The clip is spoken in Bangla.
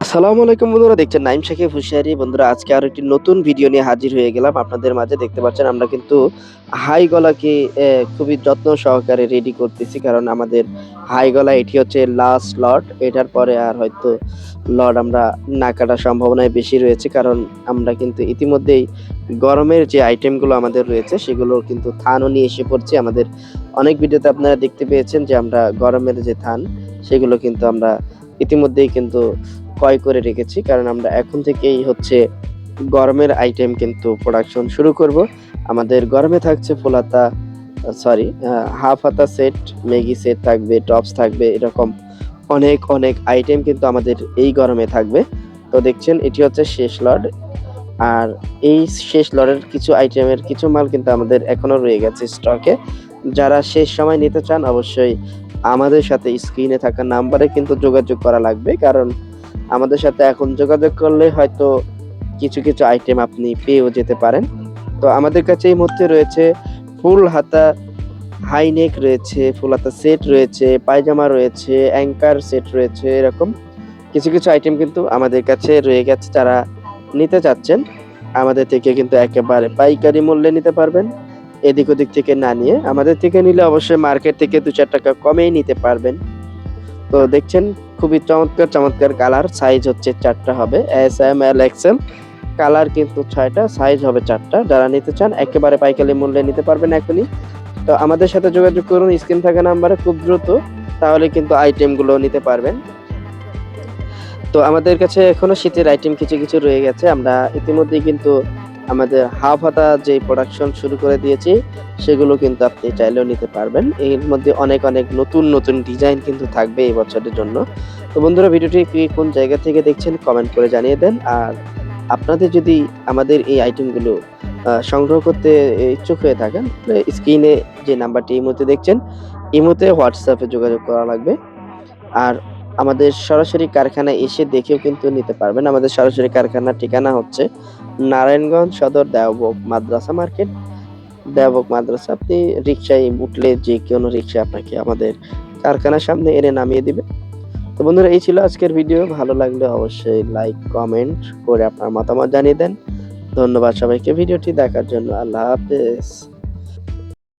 আসসালামু আলাইকুম বন্ধুরা, দেখছেন নাইম শাকিব হুশিয়ারি। বন্ধুরা, আজকে আরো একটি নতুন ভিডিও নিয়ে হাজির হয়ে গেলাম আপনাদের মাঝে। দেখতে পাচ্ছেন আমরা কিন্তু হাই গলাকে খুবই যত্ন সহকারে রেডি করতেছি, কারণ আমাদের হাই গলা এটি হচ্ছে লাস্ট লট। এটার পরে আর হয়তো লট আমরা না কাটার সম্ভাবনায় বেশি রয়েছে, কারণ আমরা কিন্তু ইতিমধ্যেই গরমের যে আইটেমগুলো আমাদের রয়েছে সেগুলো কিন্তু থানও নিয়ে এসে পড়ছে। আমাদের অনেক ভিডিওতে আপনারা দেখতে পেয়েছেন যে আমরা গরমের যে থান সেগুলো কিন্তু আমরা ইতিমধ্যেই কিন্তু ক্রয় করে রেখেছি, কারণ আমরা এখন থেকেই হচ্ছে গরমের আইটেম কিন্তু প্রোডাকশন শুরু করব। আমাদের গরমে থাকছে ফুল হাতা, সরি, হাফ হাতা সেট, মেগি সেট থাকবে, টপস থাকবে, এরকম অনেক অনেক আইটেম কিন্তু আমাদের এই গরমে থাকবে। তো দেখছেন এটি হচ্ছে শেষ লট, আর এই শেষ লটের কিছু আইটেমের কিছু মাল কিন্তু আমাদের এখনো রয়ে গেছে স্টকে। যারা শেষ সময় নিতে চান অবশ্যই আমাদের সাথে স্ক্রিনে থাকা নাম্বারে কিন্তু যোগাযোগ করা লাগবে, কারণ আমাদের সাথে এখন যোগাযোগ করলে হয়তো কিছু কিছু আইটেম আপনি পেয়েও যেতে পারেন। তো আমাদের কাছে এই মুহূর্তে রয়েছে ফুল হাতা হাই নেক রয়েছে, ফুল হাতা সেট রয়েছে, পায়জামা রয়েছে, অ্যাঙ্কার সেট রয়েছে, এরকম কিছু কিছু আইটেম কিন্তু আমাদের কাছে রয়ে গেছে। যারা নিতে চাচ্ছেন আমাদের থেকে কিন্তু একেবারে পাইকারি মূল্যে নিতে পারবেন, এদিক ওদিক থেকে না নিয়ে। আমাদের থেকে নিলে অবশ্যই মার্কেট থেকে 2-4 টাকা কমেই নিতে পারবেন। তো দেখছেন খুবই চমৎকার চমৎকার কালার, সাইজ হচ্ছে 4টা হবে, S M L XL. Colour কিন্তু 6টা, সাইজ হবে 4টা। যারা নিতে চান একেবারে পাইকারি মূল্যে নিতে পারবেন এখনই। তো আমাদের সাথে যোগাযোগ করুন স্ক্রিন থাকা নাম্বারে খুব দ্রুত, তাহলে কিন্তু আইটেমগুলো নিতে পারবেন। তো আমাদের কাছে এখনো শীতের আইটেম কিছু কিছু রয়ে গেছে। আমরা ইতিমধ্যেই কিন্তু আমাদের হাফ হাতা যে প্রোডাকশন শুরু করে দিয়েছি, সেগুলো কিন্তু আপনি চাইলেও নিতে পারবেন। এর মধ্যে অনেক অনেক নতুন নতুন ডিজাইন কিন্তু থাকবে এই বছরের জন্য। তো বন্ধুরা, ভিডিওটি কি কোন জায়গা থেকে দেখছেন কমেন্ট করে জানিয়ে দেন। আর আপনাদের যদি আমাদের এই আইটেমগুলো সংগ্রহ করতে ইচ্ছুক হয়ে থাকেন, স্ক্রিনে যে নাম্বারটি এই মুহূর্তে দেখছেন, এই মুহূর্তে হোয়াটসঅ্যাপে যোগাযোগ করা লাগবে। আর আমাদের সরাসরি কারখানায় এসে দেখেও কিন্তু নিতে পারবেন। আমাদের সরাসরি কারখানার ঠিকানা হচ্ছে নারায়ণগঞ্জ সদর দেওবক মাদ্রাসা মার্কেট। দেওবক মাদ্রাসা, আপনি রিক্সায় উঠলে যে কোনো রিক্সা আপনাকে আমাদের কারখানার সামনে এনে নামিয়ে দিবে। তো বন্ধুরা, এই ছিল আজকের ভিডিও। ভালো লাগলে অবশ্যই লাইক কমেন্ট করে আপনার মতামত জানিয়ে দেন। ধন্যবাদ সবাইকে ভিডিওটি দেখার জন্য। আল্লাহ হাফেজ।